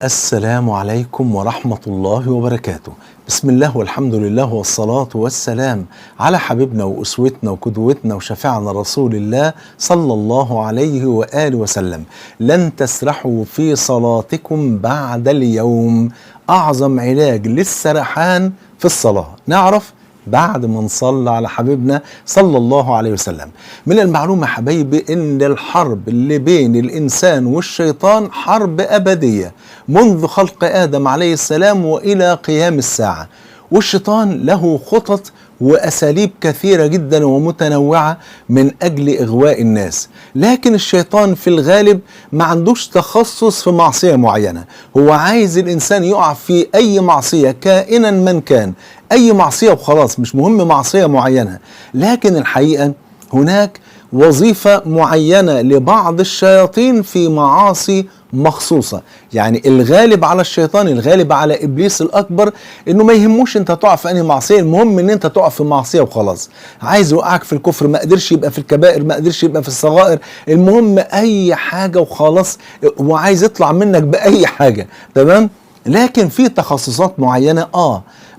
السلام عليكم ورحمة الله وبركاته. بسم الله والحمد لله والصلاة والسلام على حبيبنا وأسوتنا وقدوتنا وشفيعنا رسول الله صلى الله عليه وآله وسلم. لن تسرحوا في صلاتكم بعد اليوم. أعظم علاج للسرحان في الصلاة نعرف بعد ما نصلي على حبيبنا صلى الله عليه وسلم. من المعلومة حبايبي ان الحرب اللي بين الانسان والشيطان حرب ابدية منذ خلق ادم عليه السلام والى قيام الساعة، والشيطان له خطط واساليب كثيرة جدا ومتنوعة من اجل اغواء الناس، لكن الشيطان في الغالب ما عندوش تخصص في معصية معينة، هو عايز الانسان يقع في اي معصية كائنا من كان، اي معصية وخلاص، مش مهم معصية معينة. لكن الحقيقة هناك وظيفة معينة لبعض الشياطين في معاصي مخصوصة. يعني الغالب على الشيطان، الغالب على ابليس الاكبر، انه ما يهموش انت تقع في انهي معصية، المهم ان انت تقع في معصية وخلاص. عايز يوقعك في الكفر، ما قدرش يبقى في الكبائر، ما قدرش يبقى في الصغائر، المهم اي حاجة وخلاص، وعايز يطلع منك باي حاجة. تمام؟ لكن في تخصصات معينة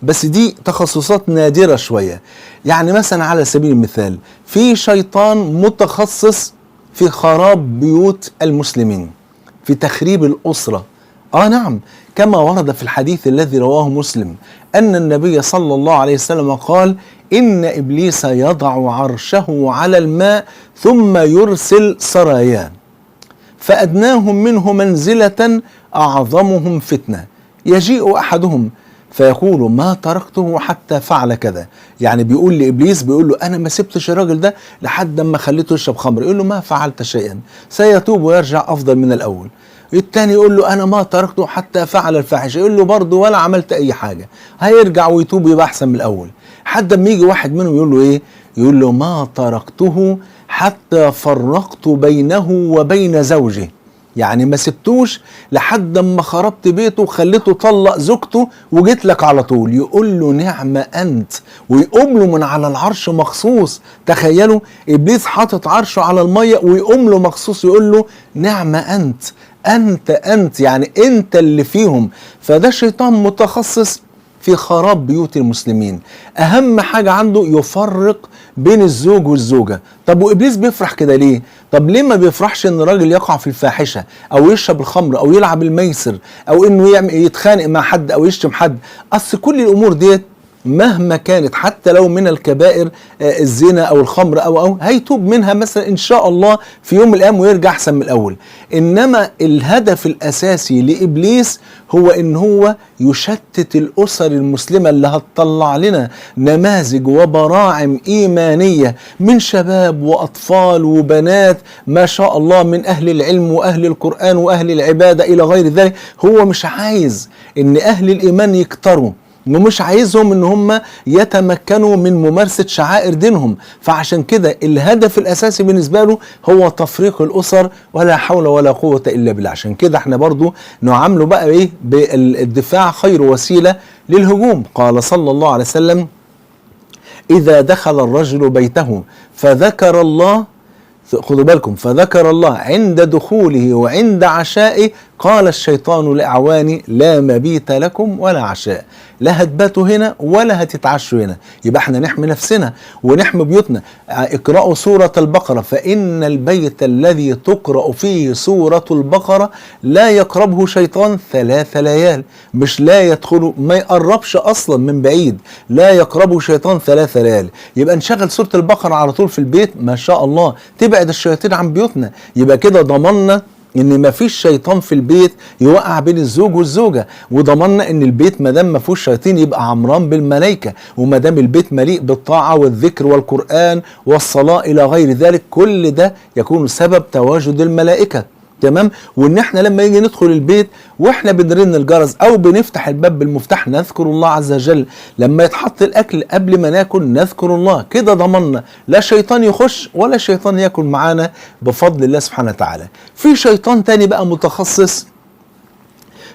بس دي تخصصات نادرة شوية. يعني مثلا على سبيل المثال في شيطان متخصص في خراب بيوت المسلمين، في تخريب الأسرة. نعم، كما ورد في الحديث الذي رواه مسلم أن النبي صلى الله عليه وسلم قال: إن إبليس يضع عرشه على الماء ثم يرسل سراياه، فأدناهم منه منزلة أعظمهم فتنة، يجيء أحدهم فيقول: ما تركته حتى فعل كذا. يعني بيقول لإبليس، بيقول له: أنا ما سبتش الراجل ده لحد ما خليته يشرب خمر. يقول له: ما فعلت شيئا، سيتوب ويرجع أفضل من الأول. التاني يقول له: أنا ما تركته حتى فعل الفاحشة. يقول له: برضه ولا عملت أي حاجة، هيرجع ويتوب يبقى أحسن من الأول. حد ما يجي واحد منهم يقول له إيه؟ يقول له: ما تركته حتى فرقت بينه وبين زوجه. يعني ما سبتوش لحد ما خربت بيته وخليته طلق زوجته وجيت لك على طول. يقول له: نعم أنت، ويقوم له من على العرش مخصوص. تخيلوا، إبليس حاطط عرشه على المية ويقوم له مخصوص يقول له: نعم أنت، أنت يعني أنت اللي فيهم. فده شيطان متخصص في خراب بيوت المسلمين. أهم حاجة عنده يفرق بين الزوج والزوجة. طب وإبليس بيفرح كده ليه؟ طب ليه ما بيفرحش إن الراجل يقع في الفاحشة أو يشرب الخمر أو يلعب الميسر أو إنه يتخانق مع حد أو يشتم حد؟ أصل كل الأمور ديت مهما كانت، حتى لو من الكبائر الزنا او الخمر او هيتوب منها مثلا ان شاء الله في يوم من الايام ويرجع احسن من الاول. انما الهدف الاساسي لابليس هو ان هو يشتت الاسر المسلمه اللي هتطلع لنا نماذج وبراعم ايمانيه من شباب واطفال وبنات ما شاء الله من اهل العلم واهل القران واهل العباده الى غير ذلك. هو مش عايز ان اهل الايمان يكتروا، ومش عايزهم ان هم يتمكنوا من ممارسة شعائر دينهم. فعشان كده الهدف الاساسي بالنسبة له هو تفريق الاسر، ولا حول ولا قوة الا بالله. عشان كده احنا برضو نعامله بقى ايه؟ بالدفاع خير وسيلة للهجوم. قال صلى الله عليه وسلم: اذا دخل الرجل بيته فذكر الله، خدوا بالكم، فذكر الله عند دخوله وعند عشائه، قال الشيطان لأعواني: لا مبيت لكم ولا عشاء، لا هتباتوا هنا ولا هتتعشوا هنا. يبقى احنا نحمي نفسنا ونحمي بيوتنا. اقرأوا سورة البقرة: فإن البيت الذي تقرأ فيه سورة البقرة لا يقربه شيطان 3 ليال. مش لا يدخله، ما يقربش أصلا من بعيد، لا يقربه شيطان 3 ليال. يبقى نشغل سورة البقرة على طول في البيت، ما شاء الله تبعد الشياطين عن بيوتنا. يبقى كده ضمننا ان مفيش شيطان في البيت يوقع بين الزوج والزوجه، وضمننا ان البيت ما دام ما فيهوش شياطين يبقى عمران بالملائكه، وما دام البيت مليء بالطاعه والذكر والقران والصلاه الى غير ذلك، كل ده يكون سبب تواجد الملائكه. تمام؟ وان احنا لما يجي ندخل البيت واحنا بنرن الجرس او بنفتح الباب بالمفتاح نذكر الله عز وجل، لما يتحط الاكل قبل ما ناكل نذكر الله. كده ضمننا لا شيطان يخش ولا شيطان ياكل معانا بفضل الله سبحانه وتعالى. في شيطان تاني بقى متخصص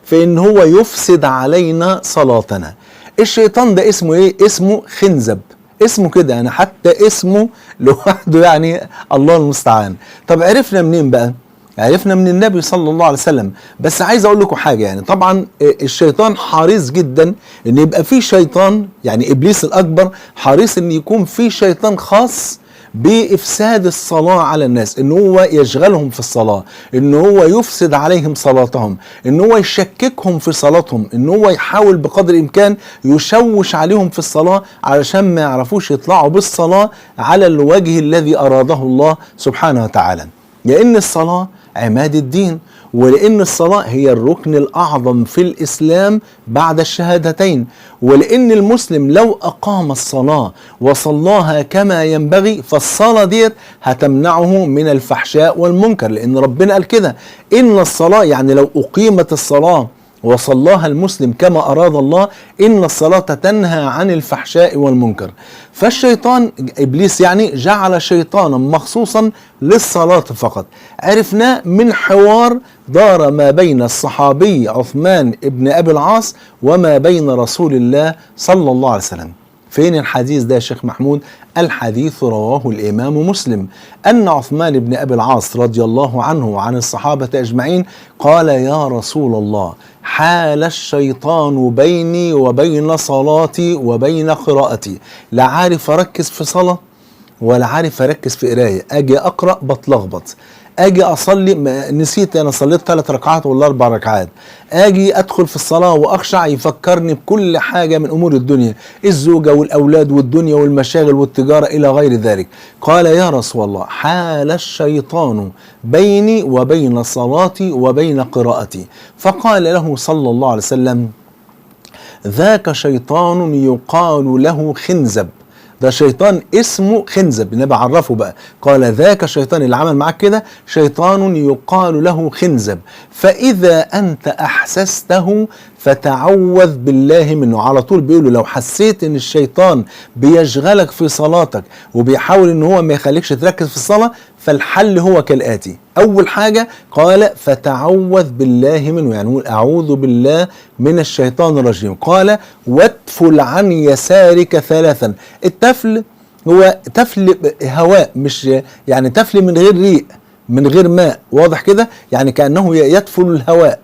في ان هو يفسد علينا صلاتنا. الشيطان ده اسمه ايه؟ اسمه خنزب. اسمه كده يعني، حتى اسمه لوحده يعني الله المستعان. طب عرفنا منين بقى؟ عرفنا من النبي صلى الله عليه وسلم. بس عايز اقول لكم حاجه، يعني طبعا الشيطان حريص جدا ان يبقى في شيطان، يعني ابليس الاكبر حريص ان يكون في شيطان خاص بإفساد الصلاة على الناس، إن هو يشغلهم في الصلاة، إن هو يفسد عليهم صلاتهم، إن هو يشككهم في صلاتهم، إن هو يحاول بقدر الإمكان يشوش عليهم في الصلاة علشان ما يعرفوش يطلعوا بالصلاة على الوجه الذي أراده الله سبحانه وتعالى. لأن الصلاة عماد الدين، ولأن الصلاة هي الركن الأعظم في الإسلام بعد الشهادتين، ولأن المسلم لو أقام الصلاة وصلاها كما ينبغي فالصلاة ديت هتمنعه من الفحشاء والمنكر، لأن ربنا قال كده إن الصلاة، يعني لو أقيمت الصلاة وصلاها المسلم كما أراد الله إن الصلاة تنهى عن الفحشاء والمنكر. فالشيطان إبليس يعني جعل شيطانا مخصوصا للصلاة فقط. عرفناه من حوار دار ما بين الصحابي عثمان بن أبي العاص وما بين رسول الله صلى الله عليه وسلم. فين الحديث ده يا شيخ محمود؟ الحديث رواه الإمام مسلم أن عثمان بن أبي العاص رضي الله عنه وعن الصحابة أجمعين قال: يا رسول الله، حال الشيطان بيني وبين صلاتي وبين قراءتي، لا عارف أركز في صلاة ولا عارف أركز في قراية، أجي أقرأ بتلخبط، اجي اصلي نسيت انا صليت 3 ركعات ولا 4 ركعات، اجي ادخل في الصلاه واخشع يفكرني بكل حاجه من امور الدنيا، الزوجه والاولاد والدنيا والمشاغل والتجاره الى غير ذلك. قال: يا رسول الله، حال الشيطان بيني وبين صلاتي وبين قراءتي. فقال له صلى الله عليه وسلم: ذاك شيطان يقال له خنزب. ده شيطان اسمه خنزب، النبي عرفه بقى، قال: ذاك شيطان اللي عمل معاك كده شيطان يقال له خنزب، فإذا أنت أحسسته فتعوذ بالله منه. على طول بيقولوا لو حسيت ان الشيطان بيشغلك في صلاتك وبيحاول ان هو ما يخليكش تركز في الصلاة، فالحل هو كالآتي: أول حاجة قال: فتعوذ بالله منه، يعني نقول أعوذ بالله من الشيطان الرجيم. قال: واتفل عن يسارك 3. التفل هو تفل هواء، مش يعني تفل من غير ريق، من غير ماء، واضح كده؟ يعني كأنه يتفل الهواء.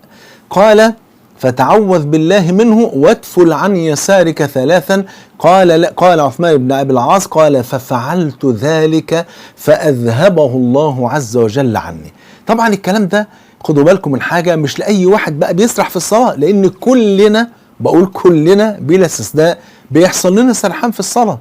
قال: فتعوذ بالله منه واتفل عن يسارك 3. قال عثمان بن أبي العاص قال: ففعلت ذلك فأذهبه الله عز وجل عني. طبعا الكلام ده خدوا بالكم من حاجة، مش لأي واحد بقى بيسرح في الصلاة، لأن كلنا، بقول كلنا بلا استثناء، بيحصل لنا سرحان في الصلاة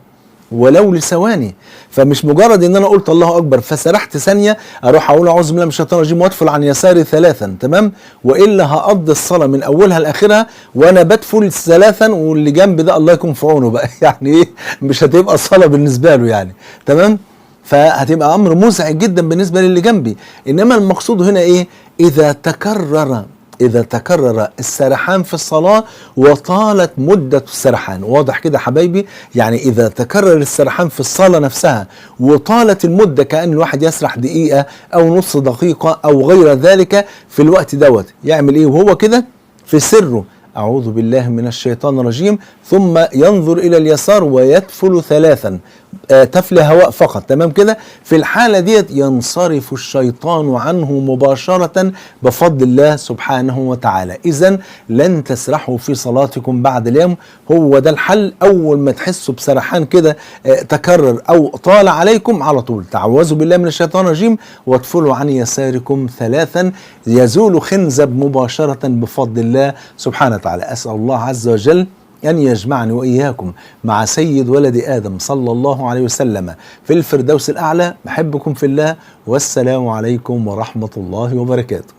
ولو لثواني. فمش مجرد ان انا قلت الله اكبر فسرحت ثانيه اروح اقول اعوذ بالله من الشيطان الرجيم وادفل عن يساري 3، تمام؟ والا هقضي الصلاه من اولها لاخرها وانا بدفل 3 واللي جنبي ده الله يكون في عونه بقى يعني ايه، مش هتبقى الصلاه بالنسبه له يعني، تمام؟ فهتبقى امر مزعج جدا بالنسبه للي جنبي. انما المقصود هنا ايه؟ اذا تكرر السرحان في الصلاة وطالت مدة السرحان، واضح كده حبايبي؟ يعني إذا تكرر السرحان في الصلاة نفسها وطالت المدة، كأن الواحد يسرح دقيقة أو نص دقيقة أو غير ذلك، في الوقت دوت يعمل إيه وهو كده في سره؟ أعوذ بالله من الشيطان الرجيم، ثم ينظر إلى اليسار ويتفل 3 تفل هواء فقط، تمام كده؟ في الحالة ديت ينصرف الشيطان عنه مباشرة بفضل الله سبحانه وتعالى. إذن لن تسرحوا في صلاتكم بعد اليوم، هو ده الحل. أول ما تحسوا بسرحان كده تكرر أو طال عليكم، على طول تعوذوا بالله من الشيطان الرجيم وادفلوا عن يساركم 3 يزول خنزب مباشرة بفضل الله سبحانه وتعالى. أسأل الله عز وجل أن يجمعني وإياكم مع سيد ولد آدم صلى الله عليه وسلم في الفردوس الأعلى. بحبكم في الله، والسلام عليكم ورحمة الله وبركاته.